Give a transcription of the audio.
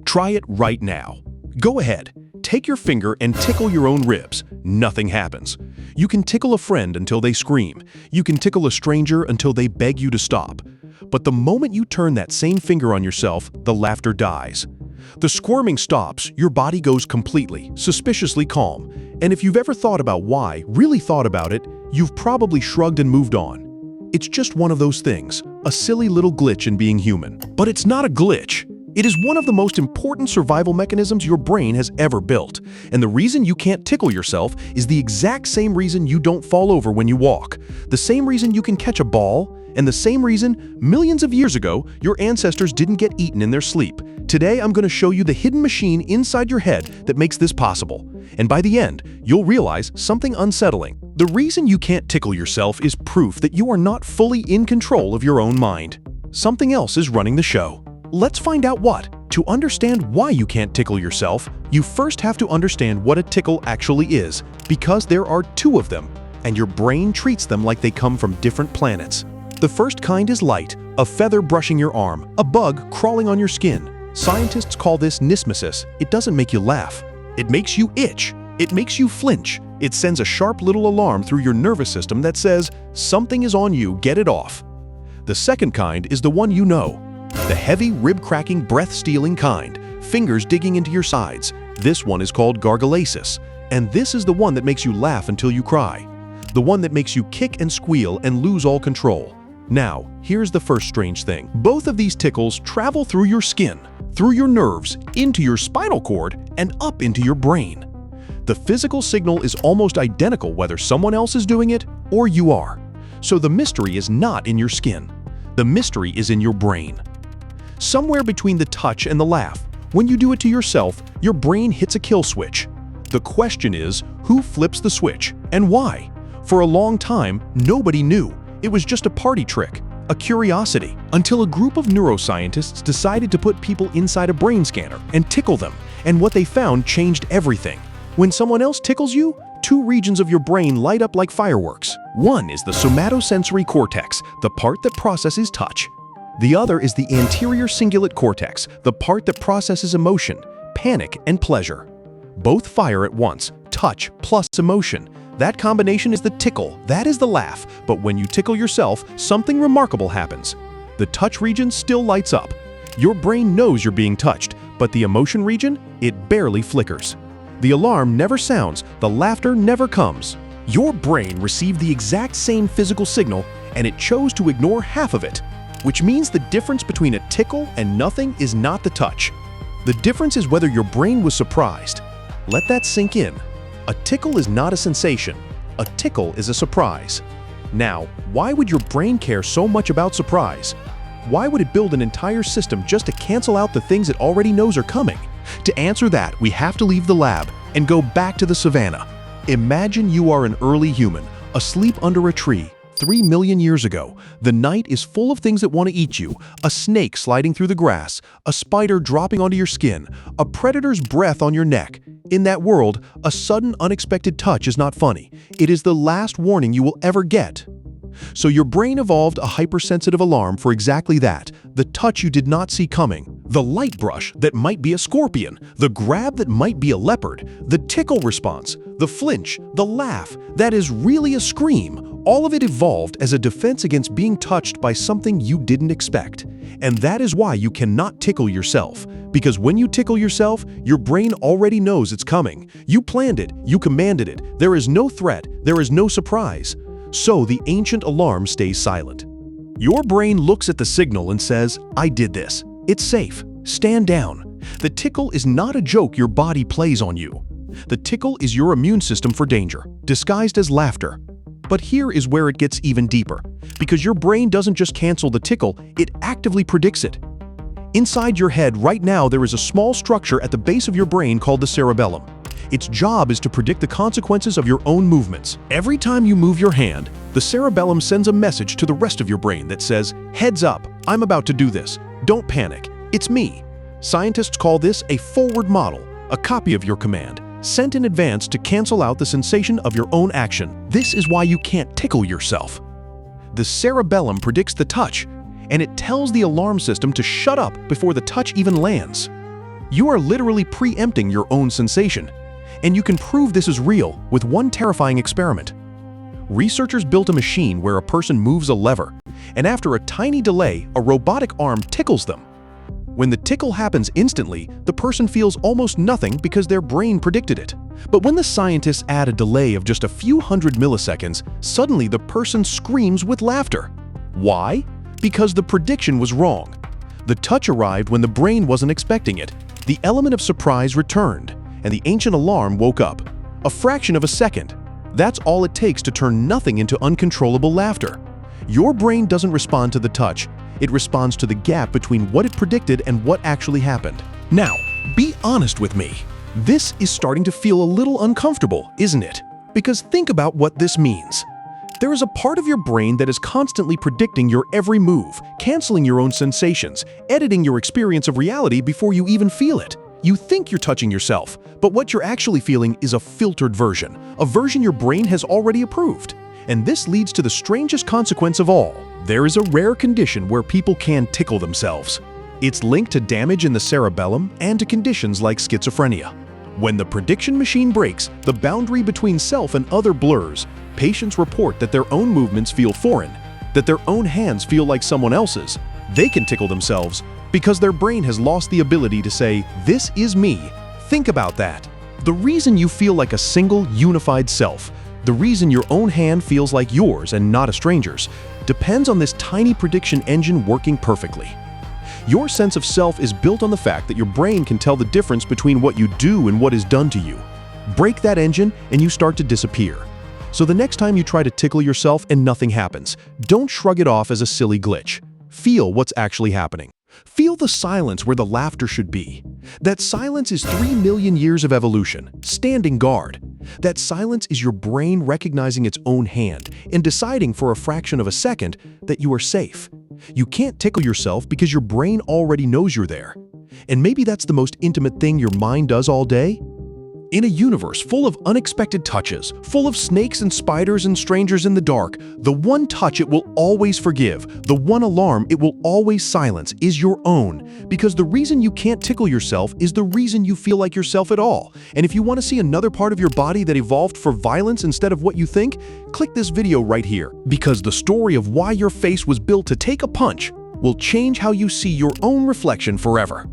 Try it right now. Go ahead, take your finger and tickle your own ribs. Nothing happens. You can tickle a friend until they scream. You can tickle a stranger until they beg you to stop. But the moment you turn that same finger on yourself, the laughter dies. The squirming stops, your body goes completely, suspiciously calm. And if you've ever thought about why, really thought about it, you've probably shrugged and moved on. It's just one of those things, a silly little glitch in being human. But it's not a glitch. It is one of the most important survival mechanisms your brain has ever built. And the reason you can't tickle yourself is the exact same reason you don't fall over when you walk. The same reason you can catch a ball, and the same reason, millions of years ago, your ancestors didn't get eaten in their sleep. Today, I'm going to show you the hidden machine inside your head that makes this possible. And by the end, you'll realize something unsettling. The reason you can't tickle yourself is proof that you are not fully in control of your own mind. Something else is running the show. Let's find out what. To understand why you can't tickle yourself, you first have to understand what a tickle actually is, because there are two of them, and your brain treats them like they come from different planets. The first kind is light, a feather brushing your arm, a bug crawling on your skin. Scientists call this knismesis. It doesn't make you laugh. It makes you itch. It makes you flinch. It sends a sharp little alarm through your nervous system that says, something is on you, get it off. The second kind is the one you know. The heavy, rib-cracking, breath-stealing kind, fingers digging into your sides. This one is called gargalesis, and this is the one that makes you laugh until you cry. The one that makes you kick and squeal and lose all control. Now, here's the first strange thing. Both of these tickles travel through your skin, through your nerves, into your spinal cord, and up into your brain. The physical signal is almost identical whether someone else is doing it or you are. So the mystery is not in your skin. The mystery is in your brain. Somewhere between the touch and the laugh, when you do it to yourself, your brain hits a kill switch. The question is, who flips the switch and why? For a long time, nobody knew. It was just a party trick, a curiosity, until a group of neuroscientists decided to put people inside a brain scanner and tickle them, and what they found changed everything. When someone else tickles you, two regions of your brain light up like fireworks. One is the somatosensory cortex, the part that processes touch. The other is the anterior cingulate cortex, the part that processes emotion, panic, and pleasure. Both fire at once, touch plus emotion. That combination is the tickle, that is the laugh, but when you tickle yourself, something remarkable happens. The touch region still lights up. Your brain knows you're being touched, but the emotion region, it barely flickers. The alarm never sounds, the laughter never comes. Your brain received the exact same physical signal, and it chose to ignore half of it, which means the difference between a tickle and nothing is not the touch. The difference is whether your brain was surprised. Let that sink in. A tickle is not a sensation. A tickle is a surprise. Now, why would your brain care so much about surprise? Why would it build an entire system just to cancel out the things it already knows are coming? To answer that, we have to leave the lab and go back to the savannah. Imagine you are an early human, asleep under a tree. 3 million years ago, the night is full of things that want to eat you, a snake sliding through the grass, a spider dropping onto your skin, a predator's breath on your neck. In that world, a sudden, unexpected touch is not funny. It is the last warning you will ever get. So your brain evolved a hypersensitive alarm for exactly that, the touch you did not see coming, the light brush that might be a scorpion, the grab that might be a leopard, the tickle response, the flinch, the laugh that is really a scream. All of it evolved as a defense against being touched by something you didn't expect. And that is why you cannot tickle yourself. Because when you tickle yourself, your brain already knows it's coming. You planned it, you commanded it. There is no threat, there is no surprise. So the ancient alarm stays silent. Your brain looks at the signal and says, I did this. It's safe. Stand down. The tickle is not a joke your body plays on you. The tickle is your immune system for danger, disguised as laughter. But here is where it gets even deeper, because your brain doesn't just cancel the tickle, it actively predicts it. Inside your head right now there is a small structure at the base of your brain called the cerebellum. Its job is to predict the consequences of your own movements. Every time you move your hand, the cerebellum sends a message to the rest of your brain that says, heads up, I'm about to do this. Don't panic. It's me. Scientists call this a forward model, a copy of your command, sent in advance to cancel out the sensation of your own action. This is why you can't tickle yourself. The cerebellum predicts the touch, and it tells the alarm system to shut up before the touch even lands. You are literally preempting your own sensation. And you can prove this is real with one terrifying experiment. Researchers built a machine where a person moves a lever, and after a tiny delay, a robotic arm tickles them. When the tickle happens instantly, the person feels almost nothing because their brain predicted it. But when the scientists add a delay of just a few hundred milliseconds, suddenly the person screams with laughter. Why? Because the prediction was wrong. The touch arrived when the brain wasn't expecting it. The element of surprise returned, and the ancient alarm woke up. A fraction of a second. That's all it takes to turn nothing into uncontrollable laughter. Your brain doesn't respond to the touch. It responds to the gap between what it predicted and what actually happened. Now, be honest with me. This is starting to feel a little uncomfortable, isn't it? Because think about what this means. There is a part of your brain that is constantly predicting your every move, canceling your own sensations, editing your experience of reality before you even feel it. You think you're touching yourself, but what you're actually feeling is a filtered version, a version your brain has already approved. And this leads to the strangest consequence of all. There is a rare condition where people can tickle themselves. It's linked to damage in the cerebellum and to conditions like schizophrenia. When the prediction machine breaks, the boundary between self and other blurs. Patients report that their own movements feel foreign, that their own hands feel like someone else's. They can tickle themselves because their brain has lost the ability to say, "This is me." Think about that. The reason you feel like a single, unified self, the reason your own hand feels like yours and not a stranger's, depends on this tiny prediction engine working perfectly. Your sense of self is built on the fact that your brain can tell the difference between what you do and what is done to you. Break that engine and you start to disappear. So the next time you try to tickle yourself and nothing happens, don't shrug it off as a silly glitch. Feel what's actually happening. Feel the silence where the laughter should be. That silence is 3 million years of evolution, standing guard. That silence is your brain recognizing its own hand and deciding for a fraction of a second that you are safe. You can't tickle yourself because your brain already knows you're there. And maybe that's the most intimate thing your mind does all day. In a universe full of unexpected touches, full of snakes and spiders and strangers in the dark, the one touch it will always forgive, the one alarm it will always silence is your own. Because the reason you can't tickle yourself is the reason you feel like yourself at all. And if you want to see another part of your body that evolved for violence instead of what you think, click this video right here. Because the story of why your face was built to take a punch will change how you see your own reflection forever.